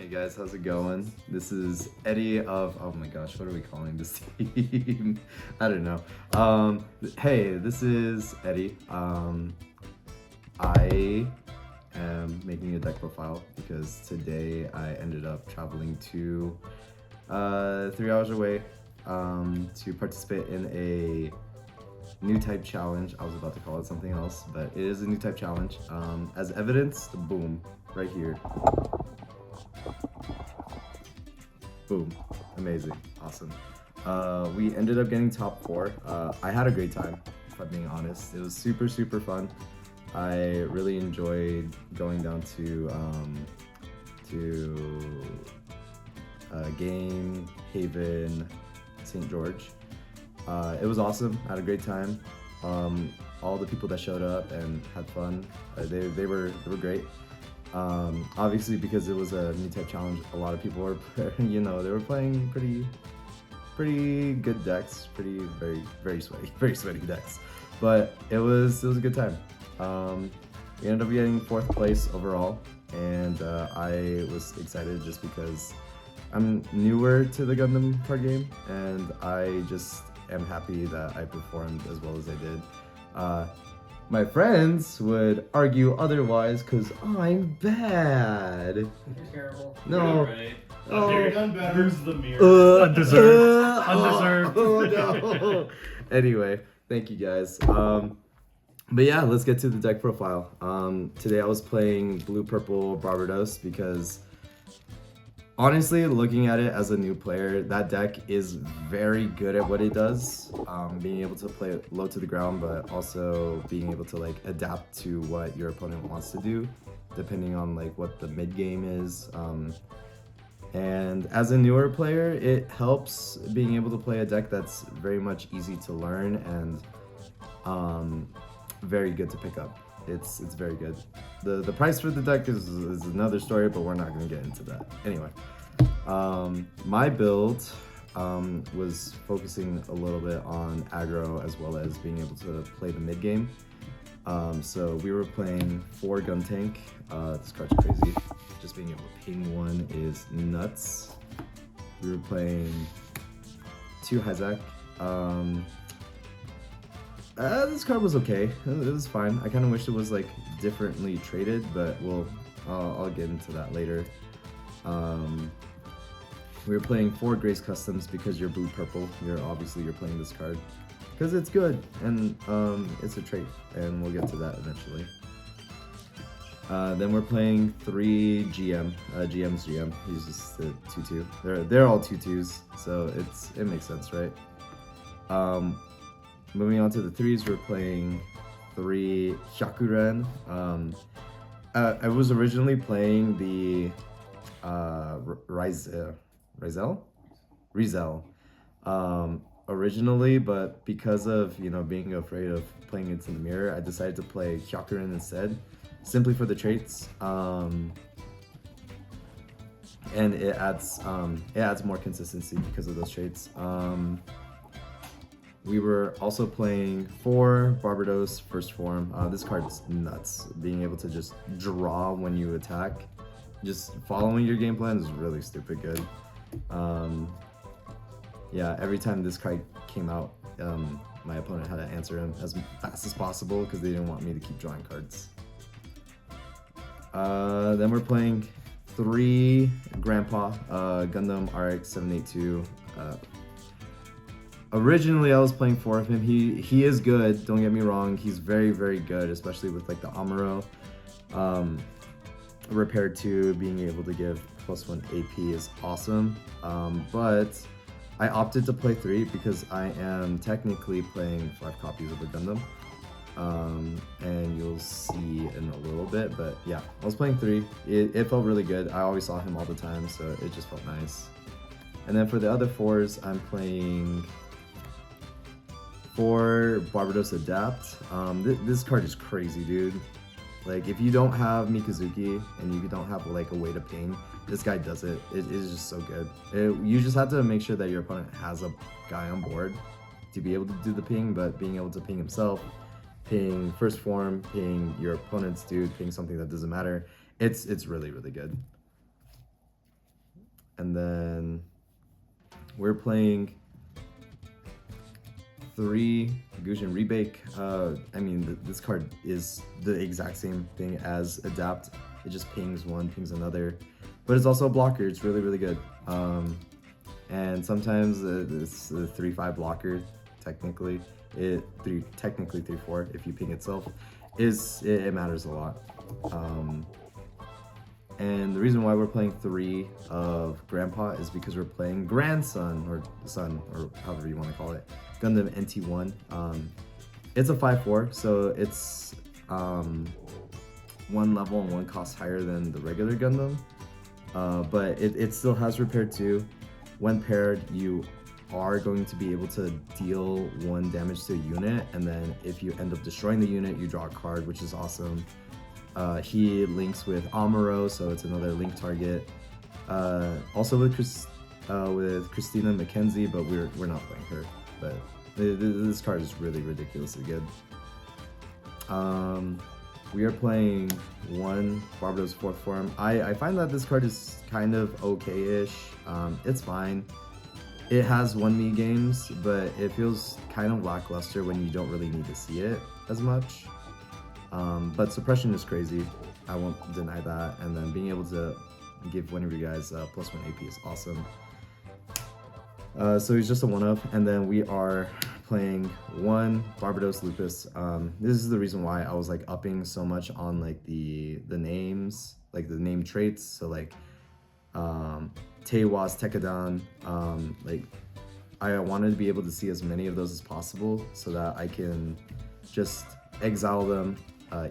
Hey guys, how's it going? This is Eddie of, oh my gosh, what are we calling this team? I don't know. Hey, this is Eddie. I am making a deck profile because today I ended up traveling to 3 hours away to participate in a Newtype challenge. I was about to call it something else, but it is a Newtype challenge. As evidence, boom, right here. Boom, amazing, awesome. We ended up getting top 4. I had a great time, if I'm being honest. It was super fun. I really enjoyed going down to Game Haven, St. George. It was awesome. I had a great time. All the people that showed up and had fun, they were great. Obviously, because it was a new type challenge, a lot of people were, they were playing pretty good decks, very sweaty decks. But it was a good time. We ended up getting 4th place overall, and I was excited just because I'm newer to the Gundam card game, and I just am happy that I performed as well as I did. My friends would argue otherwise because I'm bad. You're terrible. No. Right. Oh. You're done better. Who's the mirror? Undeserved. Undeserved. No. Anyway, thank you guys. But yeah, let's get to the deck profile. Today I was playing blue-purple Barbatos because honestly, looking at it as a new player, that deck is very good at what it does. Being able to play it low to the ground, but also being able to like adapt to what your opponent wants to do, depending on like what the mid game is. And as a newer player, it helps being able to play a deck that's very much easy to learn and very good to pick up. It's very good. The price for the deck is another story, but we're not going to get into that. Anyway, my build was focusing a little bit on aggro as well as being able to play the mid game. So we were playing 4 gun tank. This card's crazy. Just being able to ping one is nuts. We were playing 2 Hyzak. This card was okay. It was fine. I kind of wish it was like differently traded, but I'll get into that later. We were playing 4 Grace Customs because you're blue purple. You're playing this card because it's good and it's a trait, and we'll get to that eventually. Then we're playing 3 GM. GM's GM. He's just a 2/2. They're all 2/2s, so it makes sense, right? Moving on to the 3s, we're playing 3 Shakuren. I was originally playing the Rizel originally, but because of being afraid of playing into the mirror, I decided to play Shakuren instead, simply for the traits. And it adds more consistency because of those traits. We were also playing 4 Barbatos first form. This card's nuts. Being able to just draw when you attack, just following your game plan is really stupid good. Yeah, every time this card came out, my opponent had to answer him as fast as possible because they didn't want me to keep drawing cards. Then we're playing 3 Grandpa Gundam RX 782. Originally, I was playing 4 of him. He is good, don't get me wrong. He's very good, especially with like the Amuro. Repair 2, being able to give +1 AP is awesome. But I opted to play 3 because I am technically playing 5 copies of the Gundam. And you'll see in a little bit, but yeah, I was playing 3. It felt really good. I always saw him all the time, so it just felt nice. And then for the other 4s, I'm playing 4 Barbatos Adapt. This card is crazy, dude. Like, if you don't have Mikazuki and you don't have like a way to ping, this guy does it. It is just so good. You just have to make sure that your opponent has a guy on board to be able to do the ping, but being able to ping himself, ping first form, ping your opponent's dude, ping something that doesn't matter. It's really good. And then we're playing 3 Gusion Rebake. I mean, this card is the exact same thing as Adapt. It just pings one, pings another. But it's also a blocker. It's really, really good. And sometimes it's a 3/5 blocker, technically. Technically 3/4 if you ping itself. It matters a lot. And the reason why we're playing 3 of Grandpa is because we're playing Grandson, or Son, or however you want to call it, Gundam NT1. It's a 5/4, so it's 1 level and 1 cost higher than the regular Gundam. But it still has repair 2. When paired, you are going to be able to deal 1 damage to a unit, and then if you end up destroying the unit, you draw a card, which is awesome. He links with Amuro, so it's another link target. Also with Christina McKenzie, but we're not playing her. But this card is really ridiculously good. We are playing 1 Barbatos 4th form. I find that this card is kind of okay-ish. It's fine. It has 1-me games, but it feels kind of lackluster when you don't really need to see it as much. But suppression is crazy. I won't deny that. And then being able to give one of you guys +1 AP is awesome. So he's just a 1-up, and then we are playing 1 Barbatos Lupus. This is the reason why I was like upping so much on like the names, like the name traits. So like Tewas, Tekadan, like I wanted to be able to see as many of those as possible so that I can just exile them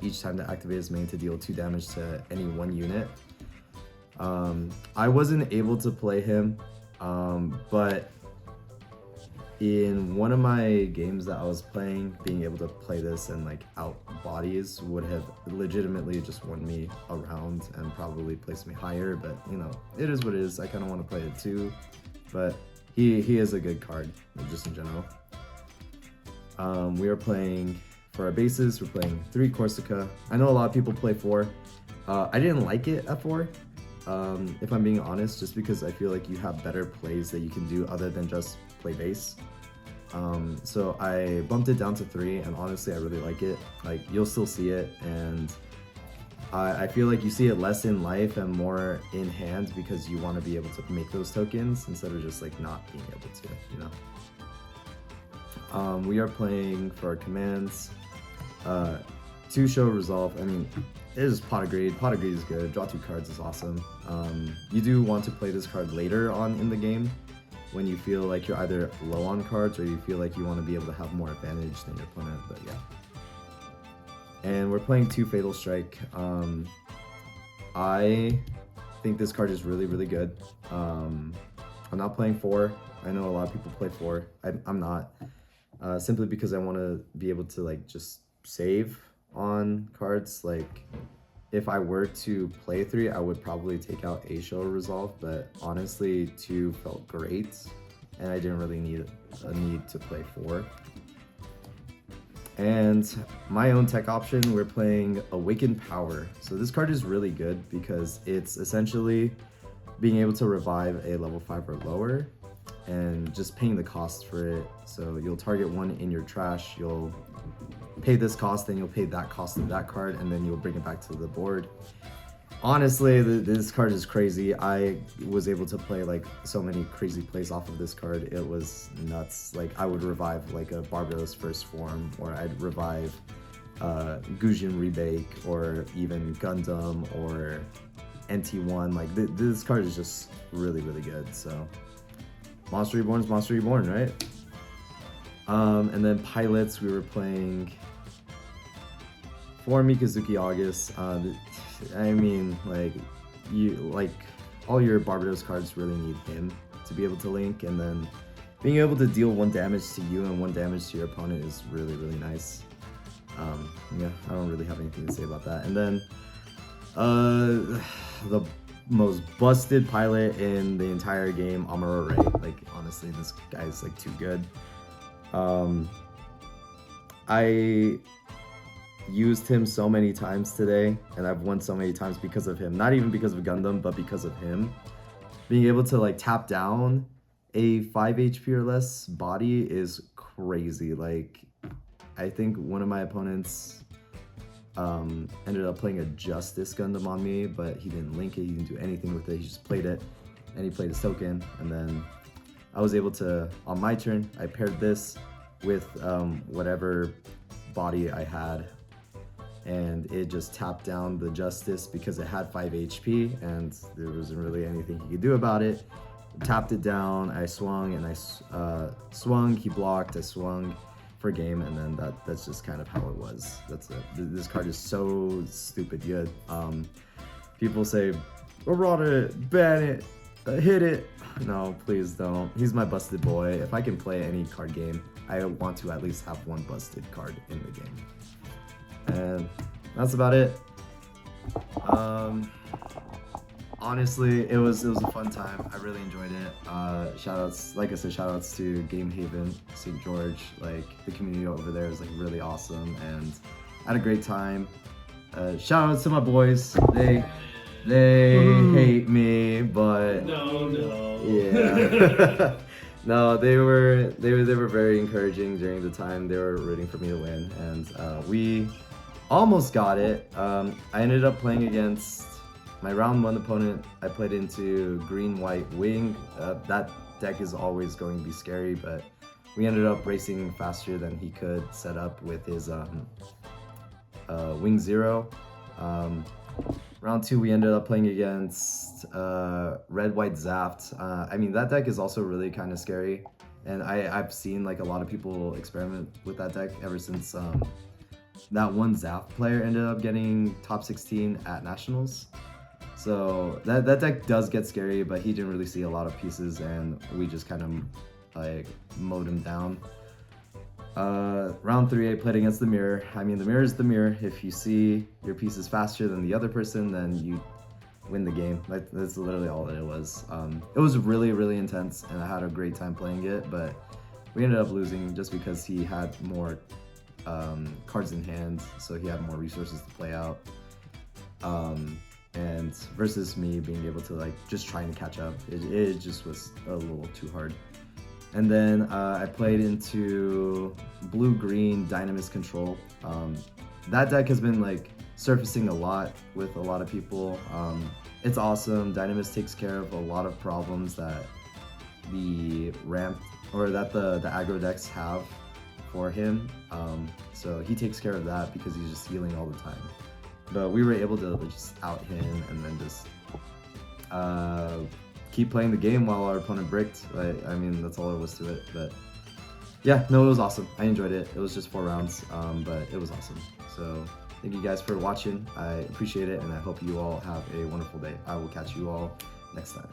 each time to activate his main to deal 2 damage to any 1 unit. I wasn't able to play him, but in one of my games that I was playing, being able to play this and like out bodies would have legitimately just won me a round and probably placed me higher, but you know, it is what it is. I kind of want to play it too, but he is a good card, just in general. We are playing, for our bases, we're playing 3 Corsica. I know a lot of people play 4. I didn't like it at 4, if I'm being honest, just because I feel like you have better plays that you can do other than just play base. So I bumped it down to 3, and honestly I really like it. Like, you'll still see it, and I feel like you see it less in life and more in hand because you want to be able to make those tokens instead of just like not being able to, you know. We are playing for our commands 2 Show Resolve. I mean, it is Pot of Greed. Pot of Greed is good. Draw 2 cards is awesome. You do want to play this card later on in the game when you feel like you're either low on cards or you feel like you want to be able to have more advantage than your opponent, but yeah. And we're playing 2 Fatal Strike. I think this card is really, really good. I'm not playing 4. I know a lot of people play 4. I'm not. Simply because I want to be able to like just save on cards. Like, if I were to play 3, I would probably take out a Show Resolve, but honestly 2 felt great and I didn't really need to play 4. And my own tech option, we're playing Awakened Power. So this card is really good because it's essentially being able to revive a level 5 or lower and just paying the cost for it. So you'll target 1 in your trash, you'll pay this cost, then you'll pay that cost of that card, and then you'll bring it back to the board. Honestly, this card is crazy. I was able to play like so many crazy plays off of this card. It was nuts. Like, I would revive like a Barbatos 1st form, or I'd revive Gusion Rebake, or even Gundam or NT1. Like, this card is just really, really good. So Monster Reborn is Monster Reborn, right? And then pilots, we were playing 4 Mikazuki August. I mean, like, all your Barbatos cards really need him to be able to link, and then being able to deal 1 damage to you and 1 damage to your opponent is really, really nice. Yeah, I don't really have anything to say about that. And then the most busted pilot in the entire game, Amuro Ray. Like, honestly, this guy's like too good. I used him so many times today, and I've won so many times because of him. Not even because of Gundam, but because of him. being able to like tap down a 5 HP or less body is crazy. Like, I think one of my opponents ended up playing a Justice Gundam on me, but he didn't link it, he didn't do anything with it, he just played it, and he played his token, and then I was able to, on my turn, I paired this with whatever body I had, and it just tapped down the Justice because it had 5 HP, and there wasn't really anything he could do about it. Tapped it down, I swung, and I swung, he blocked, I swung for game, and then that's just kind of how it was. That's it. This card is so stupid good. People say, Errata, ban it, hit it. No, please don't. He's my busted boy. If I can play any card game, I want to at least have one busted card in the game. And that's about it. Honestly, it was a fun time. I really enjoyed it. Shoutouts, like I said, shoutouts to Game Haven, St. George. Like, the community over there is like really awesome, and I had a great time. Shoutouts to my boys. They hate me, but yeah. No, they were very encouraging during the time. They were rooting for me to win, and we almost got it. I ended up playing against my round 1 opponent. I played into green-white wing. That deck is always going to be scary, but we ended up racing faster than he could set up with his wing 0. Round 2, we ended up playing against red-white Zaft. I mean, that deck is also really kind of scary, and I've seen like a lot of people experiment with that deck ever since that one Zaft player ended up getting top 16 at Nationals. So that deck does get scary, but he didn't really see a lot of pieces, and we just kind of like mowed him down. Round 3, I played against the mirror. I mean, the mirror is the mirror. If you see your pieces faster than the other person, then you win the game. That's literally all that it was. It was really, really intense, and I had a great time playing it, but we ended up losing just because he had more cards in hand, so he had more resources to play out. And versus me being able to like just trying to catch up, it just was a little too hard. And then I played into blue-green Dynamis Control. That deck has been like surfacing a lot with a lot of people. It's awesome. Dynamis takes care of a lot of problems that the ramp or that the aggro decks have for him. So he takes care of that because he's just healing all the time. But we were able to just out him and then just keep playing the game while our opponent bricked. I mean, that's all there was to it. But yeah, no, it was awesome. I enjoyed it. It was just 4 rounds, but it was awesome. So thank you guys for watching. I appreciate it, and I hope you all have a wonderful day. I will catch you all next time.